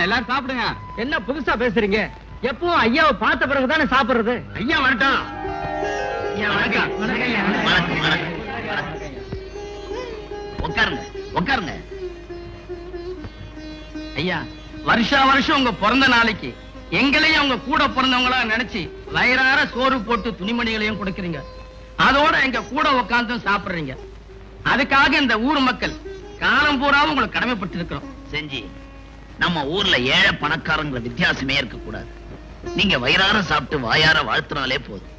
எல்லாரும் சாப்பிடுங்க. என்ன புதுசா பேசுறீங்க? எப்பவும் ஐயாவை பார்த்த பிறகுதானே சாப்பிடுறது. ஐயா வரட்டும். உட்காருங்க உட்காருங்க. ஐயா, வருஷா வருஷம் உங்க பிறந்த நாளைக்கு எங்களையும் அவங்க கூட பிறந்தவங்களா நினைச்சு வயிறார சோறு போட்டு துணிமணிகளையும் கொடுக்கறீங்க. அதோட எங்க கூட உட்கார்ந்தும் சாப்பிடுறீங்க. அதுக்காக இந்த ஊர் மக்கள் காலம் பூராவும் உங்களுக்கு கடமைப்பட்டு இருக்கிறோம். செஞ்சி, நம்ம ஊர்ல ஏழை பணக்காரங்கிற வித்தியாசமே இருக்க கூடாது. நீங்க வயிறார சாப்பிட்டு வாயார வாழ்த்தினாலே போதும்.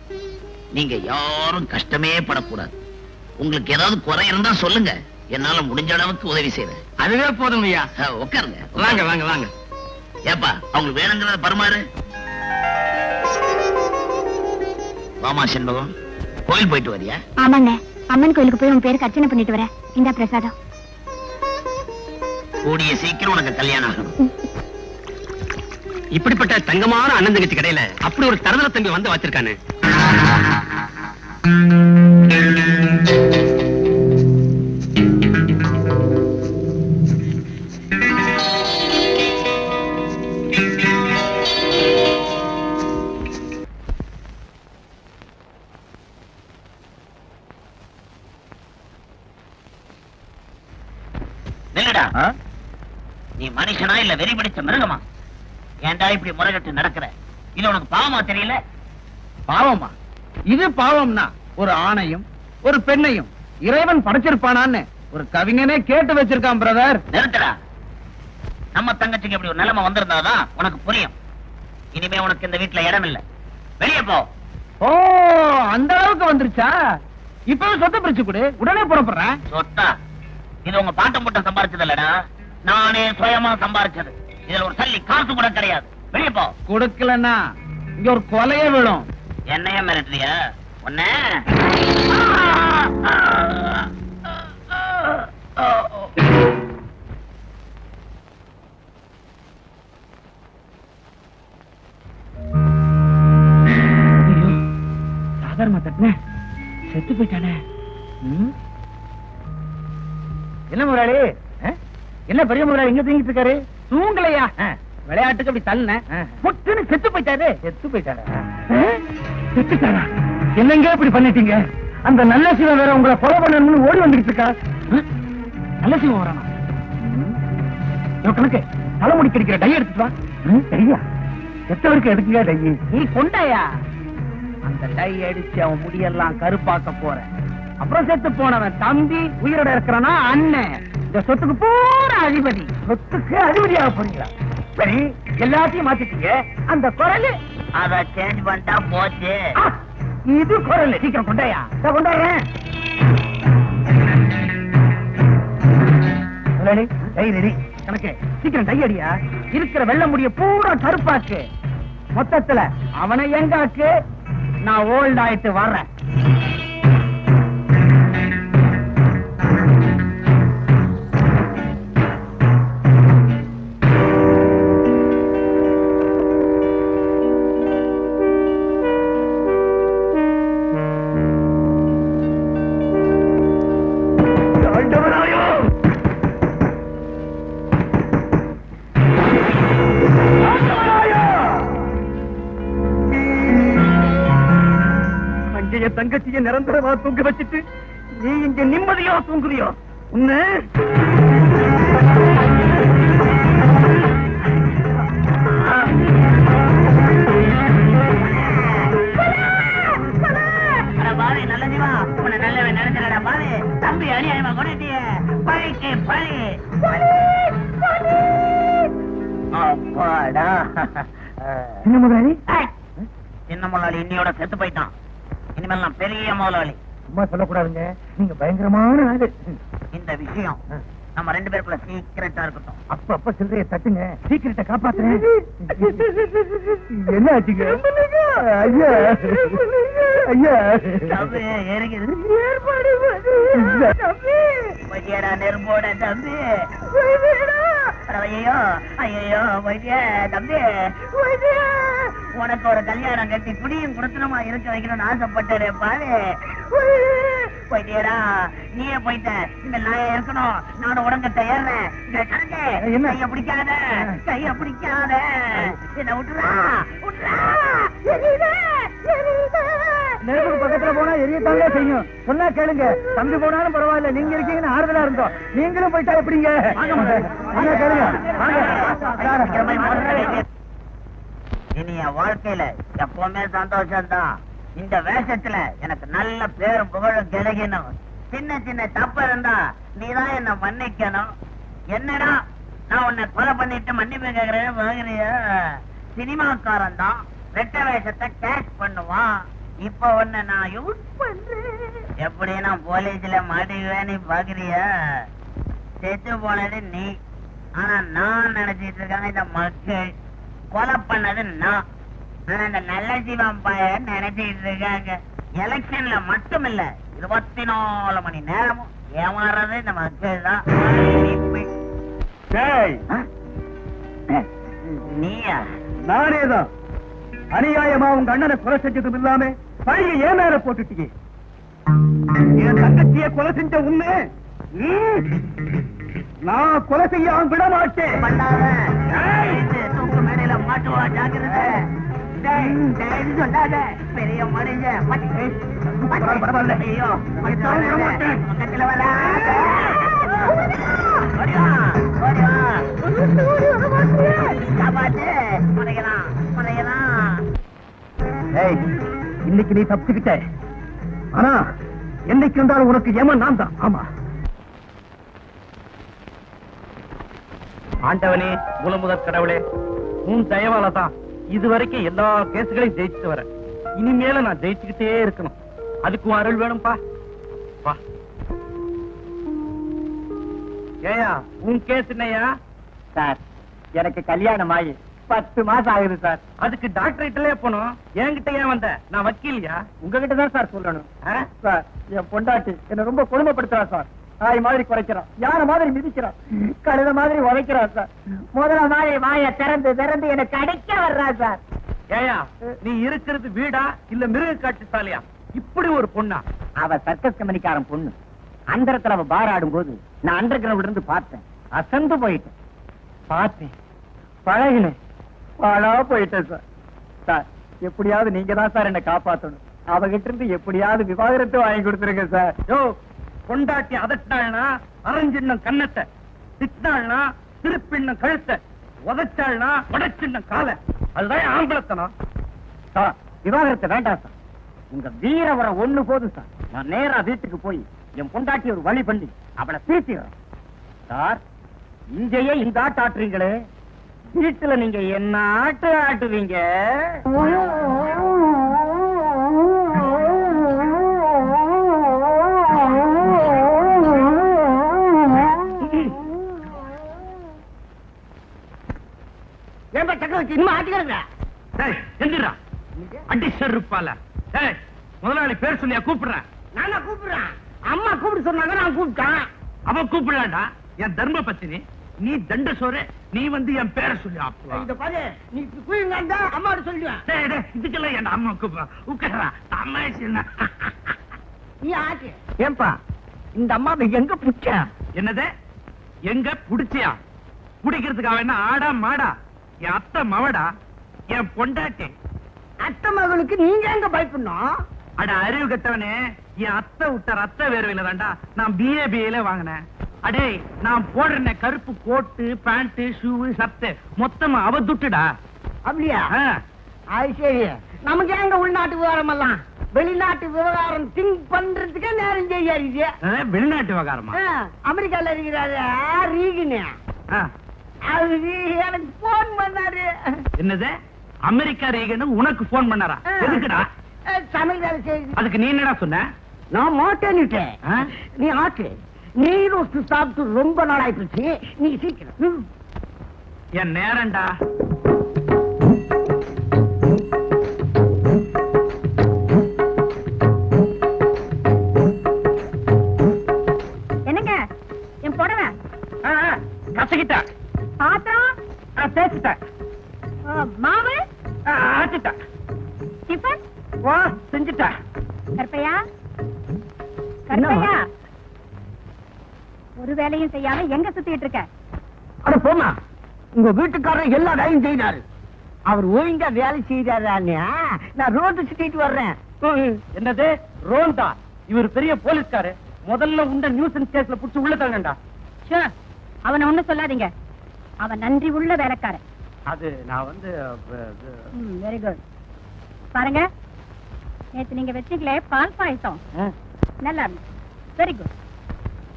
நீங்க யாரும் கஷ்டமே படக்கூடாது. உங்களுக்கு ஏதாவது குறை இருந்தா சொல்லுங்க, என்னால முடிஞ்ச அளவுக்கு உதவி செய்றேன். அதுவே போதும் ஐயா. உட்காருங்க. வாங்க வாங்க வாங்க. ஏப்பா, அவங்களுக்கு வேணுங்கிறத பரமாறு. வாமா செண்பகம், கோயில் போயிட்டு வரியா? ஆமாங்க, அம்மன் கோயிலுக்கு போய் உன் பேருக்கு அர்ச்சனை பண்ணிட்டு வரேன். இந்த பிரசாதம். கூடிய சீக்கிரம் உனக்கு கல்யாணம் ஆகணும். இப்படிப்பட்ட தங்கமான அண்ணன் தங்கச்சி கடையில அப்படி ஒரு தரதல தம்பி வந்து வச்சிருக்கானு. நில்லுடா. நீ மனுஷனா இல்ல வெறி பிடிச்ச மிருகமா? ஏன்டா இப்படி முறைகட்டு நடக்கிற? இது உனக்கு பாவமா தெரியல? பாவமா? இது பாவம்னா ஒரு ஆணையும் ஒரு பெண்ணையும் இறைவன் படைச்சிருப்பானான்னு ஒரு கவிஞனே கேட்டு வச்சிருக்கான் பிரதர். நிறுத்தடா. நம்ம தங்கச்சிக்கு இப்படி ஒரு நிலைமை வந்திருந்தாதான் உனக்கு புரியும். இனிமே உனக்கு இந்த வீட்டுல இடம் இல்ல. வெளியே போ. ஓ, அந்த அளவுக்கு வந்துருச்சா? இப்பவே சொத்தை பிரிச்சு கொடு, உடனே புறப்படுறேன். சொத்தா? இது உங்க பாட்டம் போட்ட சம்பாரிச்சது இல்லடா, நானே சுயமா சம்பாரிச்சது. இதுல ஒரு சல்லி காசு கூட கிடையாது. வெளியே போ. கொடுக்கலன்னா இங்க ஒரு கொலையே விழும். என்னைய மிரட்டுறியா? ஒன்ன சாதாரண தட்டின செத்து போயிட்டானே. என்ன முதலாளி, என்ன பெரிய முதலாளி இங்க தூங்கிட்டு இருக்காரு? தூங்கலையா? விளையாட்டுக்கு அப்படி தள்ள முட்டுன்னு செத்து போயிட்டாரு. செத்து போயிட்டாரா? செத்துட்டாரா? என்னங்க இப்படி பண்ணிட்டீங்க? அந்த நல்ல சிவன் வேற உங்களை கொலை பண்ணணும்னு ஓடி வந்துட்டு இருக்கா. நல்ல சிவன் வரானா? கணக்கு தலைமுடி கிடைக்கிற டை எடுத்துட்டு வா. டையா? செத்தவருக்கு எடுக்குங்க டை. நீ கொண்டாயா? அந்த டை அடிச்சு அவன் முடியெல்லாம் கருப்பாக்க போற. அப்புறம் செத்து போனவன் தம்பி உயிரோட இருக்கிறானா அண்ணன். இந்த சொத்துக்கு பூரா அதிபதி. சொத்துக்கு அதிபதியாக போறீங்களா? சரி, எல்லாத்தையும் மாத்திட்டீங்க. அந்த குரல் அத சேஞ்ச் பண்ணிட்டா போச்சு. இது குரல். சீக்கிரம் கொண்டாயா? கொண்டாடுறேன். Tie ready. கணக்கு சீக்கிரம் டை அடியா. இருக்கிற வெள்ள முடிய பூரா கருப்பாக்கு. மொத்தத்துல அவனை எங்காக்கு, நான் ஓல்ட் ஆயிட்டு வர்றேன். தங்கச்சிய நிரந்தரமா தூங்க வச்சுட்டு நீ இங்க நிம்மதியா தூங்குறியோ? உன்ன நல்ல ஜீவா, உன்னை நல்லவன் நினைச்சலடா பாரு. தம்பி அநியாயமா கொண்டுட்டிய பழிக்கு பழி. அப்பாடா. சின்ன முதலாளி, சின்ன முதலாளி இன்னையோட செத்து போயிட்டான். இனிமேல் நான் பெரிய முதலாளி. சும்மா சொல்லக்கூடாதுங்க, நீங்க பயங்கரமான ஆளு. இந்த விஷயம் நம்ம ரெண்டு பேருக்குள்ள சீக்கிரட்டா இருக்கட்டும். அப்ப சில்லறைய தட்டுங்க, சீக்கிரட்டை காப்பாத்துறேன். என்ன ஆச்சுங்க? ஐயா ஐயா, தம்பி ஏறுகிறது. நெருப்போட தம்பி. ஐயோ ஐயோ வைத்திய தம்பி, உனக்கு ஒரு கல்யாணம் கட்டி குடியும் குடுத்தனமா இருக்க வைக்கணும்னு ஆசைப்பட்டேன் பாரு. போயிட்டியடா, நீயே போயிட்ட. இந்த நாயை இருக்கணும், நானும் உடம்பத்தை ஏறேன். கைய பிடிக்காத, கைய பிடிக்காத, என்ன விட்டுறா, விட்டுறா. நெருப்புக்கு பக்கத்துல போனா எரியத்தாங்க செய்யும். சொன்னா கேளுங்க, தம்பி போனாலும் பரவாயில்ல, நீங்க இருக்கீங்கன்னு ஆறுதலா இருந்தோம். நீங்களும் போயிட்டா எப்படிங்க? கேளுங்க. இனி என் வாழ்க்கையில எப்பவுமே சந்தோஷம்தான். இந்த வேஷத்துல எனக்கு நல்ல பேரும் புகழும் கிடைக்கணும். சின்ன சின்ன தப்பு இருந்தா நீதான் என்ன மன்னிக்கணும். என்னடா நான் உன்னை கொலை பண்ணிட்டு மன்னிப்பு கேக்குறேன்னு வாங்குறிய? சினிமாக்காரன் தான் ரெட்ட வேஷத்தை கேஷ் பண்ணுவான். இப்ப உன்னை நான் யூஸ் பண்றேன். எப்படி நான் போலீஸ்ல மாட்டிக்குவேன்னு பாக்குறிய? செத்து போனது நீ, ஆனா நான் நினைச்சிட்டு இருக்காங்க இந்த மக்கள். கொலை பண்ணது நான், ஆனா இந்த நல்ல ஜீவன் பையன் நினைச்சிட்டு இருக்காங்க. எலெக்ஷன்ல மட்டும் இல்ல, 24 மணி நேரமும் ஏமாறது இந்த மக்கள் தான். நீயா? நானேதான். அநியாயமா உங்க அண்ணனை கொலை செஞ்சதும் இல்லாம பழிய ஏன் மேல போட்டுட்டீங்க. என் தங்கச்சிய கொலை செஞ்ச உண்மை நான் கொலை செய்ய விட மாட்டேன். தூக்கு மேடையில மாட்டுவா, ஜாக்கிரதை. சொல்லாத பெரிய மனுஷன். ஐயோ, பக்கத்துல இன்னைக்கு நீ தப்பிச்சுக்கிட்ட, ஆனா என்னைக்கு இருந்தாலும் உனக்கு ஏமன் நான் தான். ஆமா, ஆண்டவனே, மூலமுதற் கடவுளே, உன் தயவால தான் இதுவரைக்கும் எல்லா கேசுகளையும் ஜெயிச்சுட்டு வரேன். இனிமேல நான் ஜெயிச்சுக்கிட்டே இருக்கணும். அதுக்கு உன் அருள் வேணும்பா. வா. ஏயா, உன் கேஸ் என்னையா? சார், எனக்கு கல்யாணம் ஆகி 10 மாசம் ஆகுது சார். அதுக்கு டாக்டர்கிட்டலே போனோம். என்கிட்ட ஏன் வந்த? நான் வக்கீலியா? உங்ககிட்ட தான் சார் சொல்லணும். சார், என் பொண்டாட்டி என்ன ரொம்ப கொடுமைப்படுத்துறா சார். நாய் மாதிரி குறைக்கிறான், யானை மாதிரி மிதிக்கிறான், கழுத மாதிரி உதைக்கிறான் சார். முதல்ல மாதிரி வாயை திறந்து திறந்து எனக்கு அடைக்க வர்றா சார். ஏயா, நீ இருக்கிறது வீடா இல்ல மிருக காட்சி சாலையா? இப்படி ஒரு பொண்ணா? அவ சர்க்கஸ் கம்பெனிக்காரன் பொண்ணு. அந்தரத்துல அவ பார் ஆடும் போது நான் அண்டர் கிரவுண்ட்ல இருந்து பார்த்தேன். அசந்து போயிட்டேன். பார்த்தேன், பழகினேன், பாழா போயிட்டேன் சார். சார், எப்படியாவது நீங்க தான் சார் என்ன காப்பாத்தணும். அவகிட்ட இருந்து எப்படியாவது விவாகரத்து வாங்கி கொடுத்துருங்க சார். யோ, கொண்டாட்டி அதட்டாள்னா அரைஞ்சின்னும் கண்ணத்தை, திட்டாள்னா திருப்பின்னும் கழுத்தை, உதச்சாள்னா உடைச்சின்னும் காலை. அதுதான் ஆம்பளத்தனம். சார், விவாகரத்தை வேண்டாம் சார். உங்க வீரவரை ஒண்ணு போதும் சார். நான் நேரா வீட்டுக்கு போய் என் பொண்டாட்டி ஒரு வழி பண்ணி அவளை தீர்த்திடுறேன் சார். இங்கேயே இந்த ஆட்டு ஆட்டுறீங்களே, வீட்டுல நீங்க என்ன ஆட்டு ஆட்டுவீங்க? ஏன்பா சக்கரவர்த்தி இன்னும் ஆட்டிக்கிறங்க? எந்திரா அடி செருப்பால. முதலாளி பேர் சொல்லியா கூப்பிடுறேன்? நானா கூப்பிடுறேன்? அம்மா கூப்பிட்டு சொன்னாங்க, நான் கூப்பிட்டேன். அவன் கூப்பிடலாண்டா. என் தர்ம பத்தினி, நீ தண்ட சோறு, நீ வந்து என் பேரை சொல்லி இந்த பாரு, நீ குயிங்க அம்மா சொல்லுவேன். இதுக்கெல்லாம் என் அம்மா கூப்பிடுறா. உட்காரா தமாஷ். நீ ஆட்டு. ஏன்பா இந்த அம்மாவை எங்க புடிச்ச? என்னது எங்க புடிச்சியா? குடிக்கிறதுக்காக என்ன ஆடா மாடா? என் அத்தை மவடா, என் பொண்டாட்டி. அத்தை மகளுக்கு நீங்க எங்க பயப்படணும்? அட அறிவு கட்டவனே, என் அத்தை விட்ட ரத்த வேர்வையில தாண்டா நான் BA வாங்கினேன். அடே, நான் போடுறேன் கருப்பு கோட்டு, பேண்ட், ஷூ, சட்டை மொத்தமா அவ துட்டுடா. அப்படியா? அது சரி. நமக்கு எங்க உள்நாட்டு விவகாரம் எல்லாம், வெளிநாட்டு விவகாரம் திங்க் பண்றதுக்கே நேரம் செய்யாரு. வெளிநாட்டு விவகாரமா? அமெரிக்கால இருக்கிறாரு ரீகனு, அவரு எனக்கு போன் பண்ணாரு. என்னது? அமெரிக்கா ரீகன் உனக்கு போன் பண்ணாரா? எதுக்குடா? சமையல் வேலை செய்யுது. அதுக்கு நீ என்னடா சொன்ன? நான் மாட்டேன்னுட்டேன். நீ ஆட்டு. நீ ரோஸ்ட் சாப்பிட்டு ரொம்ப நாள் ஆயிடுச்சு. நீ சீக்கிரம். என் நேரம்டா. என்னங்க என் புடவை கசகிட்ட பாத்திரம் தேய்ச்சிட்டேன், மாவு ஆச்சிட்டேன், டிஃபன் வா செஞ்சுட்டேன். கற்பையா கருப்பையா, ஒரு வேலையும் செய்யாம எங்க சுத்திட்டு இருக்க? அட போமா, உங்க வீட்டுக்காரர் எல்லா வேலையும் செய்தாரு. அவர் ஒழுங்கா வேலை செய்தாரு. நான் ரோடு சுத்திட்டு வர்றேன். என்னது ரோண்டா? இவர் பெரிய போலீஸ்காரு. முதல்ல உண்ட நியூசன்ஸ் கேஸ்ல புடிச்சு உள்ள தள்ளண்டா. அவனை ஒண்ணு சொல்லாதீங்க, அவன் நன்றி உள்ள வேலைக்காரன். அது நான் வந்து வெரி குட். பாருங்க, நேத்து நீங்க வச்சீங்களே பால் பாயசம், நல்லா இருந்துச்சு. Very good.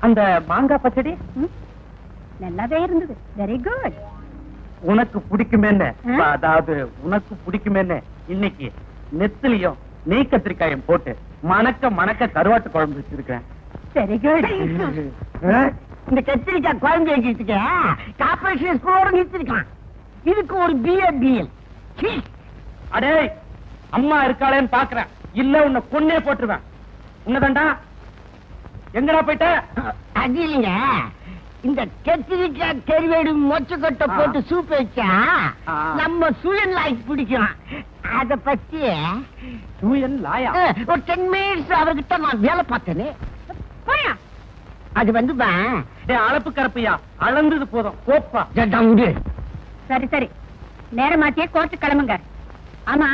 அந்த மாங்காய் பச்சடி நல்லாவே இருந்தது. Very good. உனக்கு பிடிக்குமேன்னு, அதாவது உனக்கு பிடிக்குமேன்னு இன்னைக்கு நெத்திலையும் நெய் கத்திரிக்காயும் போட்டு மணக்க மணக்க கருவாட்டு குழம்பு வச்சிருக்கேன். Very good. இந்த கத்திரிக்காய் குழம்பு வைக்கிறதுக்கு கார்பரேஷன் ஸ்கூலோட நிறுத்திருக்கான். இதுக்கு ஒரு பிஎல். அடே, அம்மா இருக்காளேன்னு பாக்குறேன், இல்ல உன்னை கொன்னே போட்டுருவேன். உன்னதாண்டா, எங்கடா போயிட்ட? அது இல்லைங்க, இந்த கத்திரிக்காய் கறிவேடு மொச்சக்கொட்டை போட்டு சூப் வச்சா நம்ம சூழல் லாய்க்கு பிடிக்கும். அத பத்தி சூழல் லாயா ஒரு 10 minutes அவர்கிட்ட நான் வேலை பார்த்தேன்னு. அது வந்து அளப்பு கரப்பையா, அளந்தது போதும் கோப்பா. சரி சரி, நேரமாத்தியே கோர்ட்டு கிளம்புங்க. ஆமா,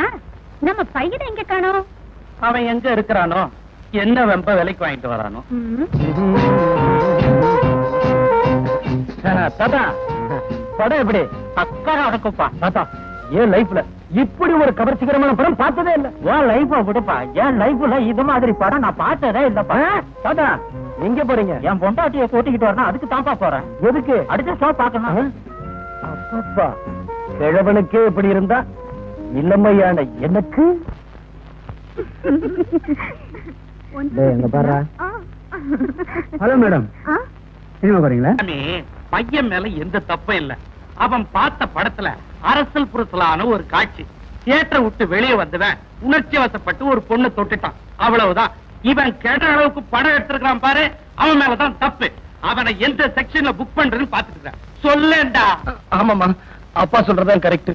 நம்ம பையனை எங்க காணோம்? அவன் எங்க இருக்கிறானோ, என்ன வெம்ப விலைக்கு வாங்கிட்டு வரானோ. தாத்தா, படம் எப்படி? அக்கறை அடக்குப்பா. தாத்தா, என் லைஃப்ல இப்படி ஒரு கவர்ச்சிகரமான படம் பார்த்ததே இல்ல. என் லைஃப விடுப்பா, என் லைஃப்ல இது மாதிரி படம் நான் பார்த்ததே இல்லப்பா. தாத்தா, எங்க போறீங்க? என் பொண்டாட்டிய கூட்டிக்கிட்டு வரணும், அதுக்கு தான்ப்பா போறேன். எதுக்கு? அடுத்த ஷோ பாக்கணும். அப்பப்பா, கிழவனுக்கே இப்படி இருந்தா இளமையான எனக்கு எங்க பாரு. ஹலோ மேடம், சினிமா போறீங்களா? பையன் மேல எந்த தப்பும் இல்ல. அவன் பார்த்த படத்துல அரசல் புரசலான ஒரு காட்சி. தியேட்டரை விட்டு வெளியே வந்தவன் உணர்ச்சி வசப்பட்டு ஒரு பொண்ணை தொட்டுட்டான், அவ்வளவுதான். இவன் கேட்ட அளவுக்கு படம் எடுத்திருக்கான் பாரு, அவன் மேலதான் தப்பு. அவனை எந்த செக்ஷன்ல புக் பண்றதுன்னு பாத்துட்டு சொல்லேண்டா. ஆமாமா, அப்பா சொல்றதான் கரெக்ட்.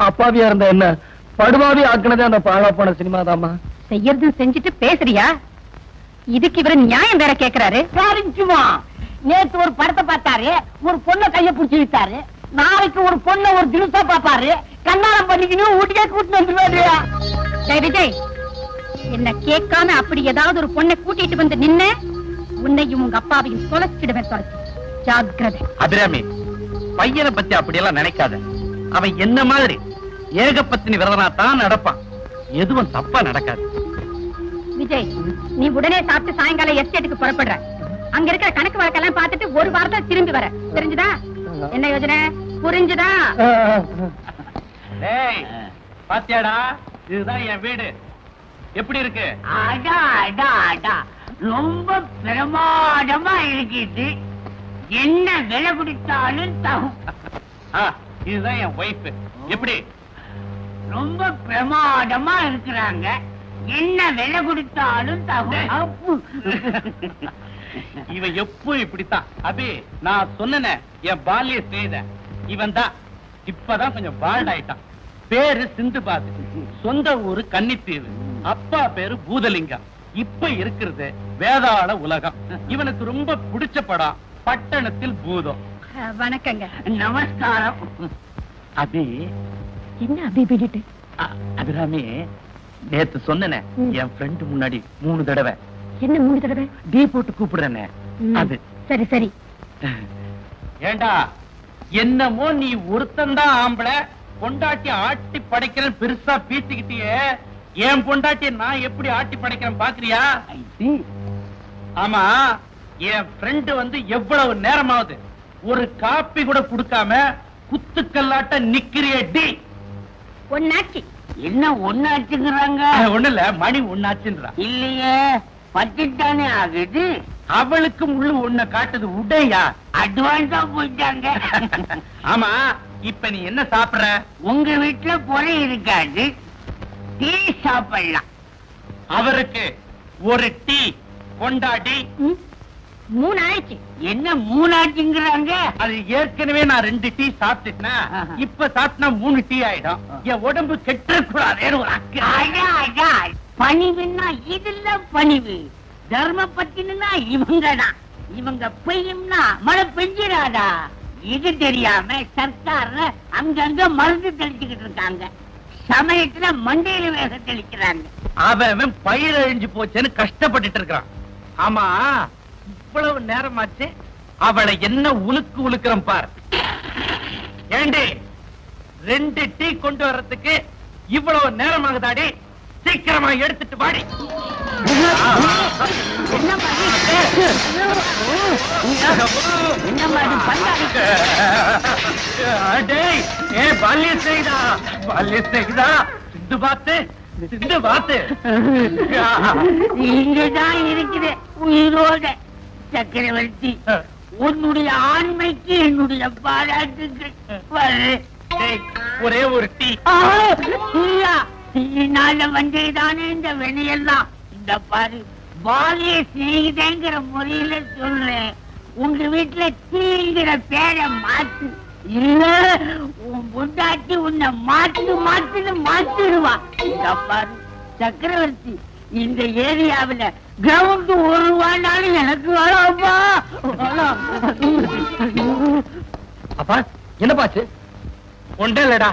அப்பாவியா இருந்த என்ன படுவாவி ஆக்குனதே அந்த பாழா போன சினிமா தாமா. செய்யறது செஞ்சுட்டு பேசுறியா? இதுக்கு இவரு நியாயம் வேற கேக்குறாரு. நேத்து ஒரு படத்தை பார்த்தாரு, ஒரு பொண்ணை கைய புடிச்சு விட்டாரு. நாளைக்கு ஒரு பொண்ணை ஒரு தினசா பாப்பாரு. கண்ணாலம் பண்ணிக்கணும், வீட்டுக்கே கூட்டிட்டு வந்துருவாரு. விஜய், என்ன கேட்காம அப்படி ஏதாவது ஒரு பொண்ணை கூட்டிட்டு வந்து நின்ன உன்னையும் உங்க அப்பாவையும் தொலைச்சிடுவேன். தொலைச்சு ஜாக்கிரதை. அபிராமி, பையனை பத்தி அப்படியெல்லாம் நினைக்காத. அவன் என்ன மாதிரி ஏகப்பத்தினி விரதனா தான் நடப்பான். எதுவும் தப்பா நடக்காது. விஜய், நீ உடனே சாப்பிட்டு சாயங்காலம் எஸ்டேட்டுக்கு புறப்படுற. அங்க இருக்கிற கணக்கு வழக்கெல்லாம் பார்த்துட்டு ஒரு வாரத்தை திரும்பி வர. தெரிஞ்சுதா? என்ன யோசனை? புரிஞ்சுதா? பாத்தியாடா, இதுதான் என் வீடு. எப்படி இருக்கு? ரொம்ப பிரமாதமா இருக்குது. என்ன விலை கொடுத்தாலும் தகும். இதுதான் என் ஒய்ஃப். எப்படி? ரொம்ப பிரமாதமா இருக்கிறாங்க. என்ன விலை கொடுத்தாலும் தகும். இவன் எப்போ இப்படித்தான். அபி, நான் சொன்ன என் பால்ய செய்த இவன் தான். இப்பதான் கொஞ்சம் பால்ட் ஆயிட்டான். பேரு சிந்துபாது, சொந்த ஊரு கன்னித்தீவு. அப்பா பேரு பூதலிங்கம். இப்ப இருக்கிறது வேதாள உலகம். இவனுக்கு ரொம்ப பிடிச்ச படம் பட்டணத்தில் பூதம். வணக்கங்க. நமஸ்காரம். அபி, என்ன அபி பிடிட்டு? அபிராமி, நேத்து சொன்ன என் ஃப்ரெண்ட் முன்னாடி 3 தடவை. என்ன 3 தடவை? டீ போட்டு கூப்பிடுறேனே அது. சரி சரி. ஏண்டா, என்னமோ நீ ஒருத்தந்தான் ஆம்பளை, பொண்டாட்டி ஆட்டி படைக்கிறேன் பெருசா பீத்திக்கிட்டியே. என் பொண்டாட்டி நான் எப்படி ஆட்டி படைக்கிறேன் பாக்குறியா? ஆமா, என் ஃப்ரெண்டு வந்து எவ்வளவு நேரமாவது ஒரு காப்பி கூட குடுக்காம குத்துக்கல்லாட்ட நிக்கிறியடி. ஒன்னாச்சு. என்ன ஒன்னாச்சுங்கிறாங்க? ஒண்ணு இல்ல, மணி ஒன்னாச்சுன்றா. இல்லையே, பத்திட்டானே ஆகுது. அவளுக்கு முள்ளு ஒண்ண காட்டுது. உடையா அட்வான்ஸா போயிட்டாங்க. ஆமா, இப்ப நீ என்ன சாப்பிடுற? உங்க வீட்டுல பொறை இருக்காது, டீ சாப்பிடலாம். அவருக்கு ஒரு டீ கொண்டாடி 3 ஆயிடுச்சு. என்ன 3 ஆச்சுங்கிறாங்க? அது ஏற்கனவே நான் 2 டீ சாப்பிட்டுட்டேன்னா, இப்ப சாப்பிட்டா 3 டீ ஆயிடும். என் உடம்பு கெட்ட கூடாது. பணிவுன்னா இதுல பணிவு, தர்ம பத்தினா இவங்கதான். இவங்க பெய்யும்னா மழை பெஞ்சிடாதா. இது தெரியாம சர்க்கார்ல அங்கங்க மருந்து தெளிச்சுக்கிட்டு இருக்காங்க. சமயத்துல மண்டையில வேக தெளிக்கிறாங்க. அவன் பயிர் அழிஞ்சு போச்சுன்னு கஷ்டப்பட்டுட்டு இருக்கிறான். ஆமா, இவ்வளவு நேரமாச்சு, அவளை என்ன உலுக்கு உலுக்குறோம் பார். ஏண்டி 2 டீ கொண்டு வர்றதுக்கு இவ்வளவு நேரமாகுதாடி? சீக்கிரமா எடுத்துட்டு வாடி. இங்கதான் இருக்குது உயிரோட. சக்கரவர்த்தி, உன்னுடைய ஆண்மைக்கு என்னுடைய பாராட்டுகள். ஒரே ஒரு டீ. தீனால வந்தேதானே இந்த வெனையெல்லாம். இந்த பாரு, பாலிய சிநேகிதங்கிற முறையில சொல்றேன். உங்க வீட்டுல தீங்கிற பேரை மாத்து, இல்ல உன் பொண்டாட்டி உன்னை மாத்துன்னு மாத்திடுவா. இந்த பாரு சக்கரவர்த்தி, இந்த ஏரியாவில கிரவுண்ட் 1 ரூபாய்னாலும் எனக்கு வேணாம்பா. அப்பா என்னப்பாச்சு? ஒன்றே இல்லடா,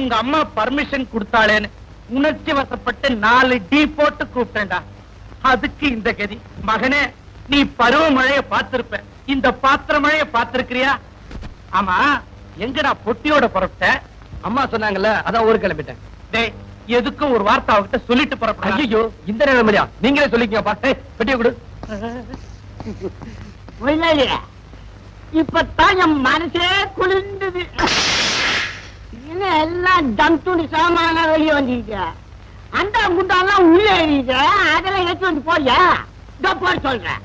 உங்க அம்மா பர்மிஷன் கொடுத்தாளேன்னு உணர்ச்சி வசப்பட்டு 4 டீ போட்டு கூப்பிட்டேன்டா. அதுக்கு இந்த கதி. மகனே, நீ பருவ மழைய பார்த்திருப்ப, இந்த பாத்திர மழைய பார்த்திருக்கிறியா? ஆமா, எங்கடா பொட்டியோட புறப்பட்ட? அம்மா சொன்னாங்கல்ல, அதான் ஊருக்கு கிளம்பிட்டேன். டேய், எதுக்கும் ஒரு வார்த்தை அவகிட்ட சொல்லிட்டு புறப்பட. ஐயோ, இந்த நிலைமையா? நீங்களே சொல்லிக்கீங்கப்பா. பெட்டியை கொடு. இப்பதான் என் மனசே குளிர்ந்தது. எல்லாம் தம்துணி சாமான வெளியே வந்தீங்க. அந்த குண்டாலாம் உள்ள எறியுது. அதெல்லாம் எடுத்து வந்து போயா போட சொல்றேன்.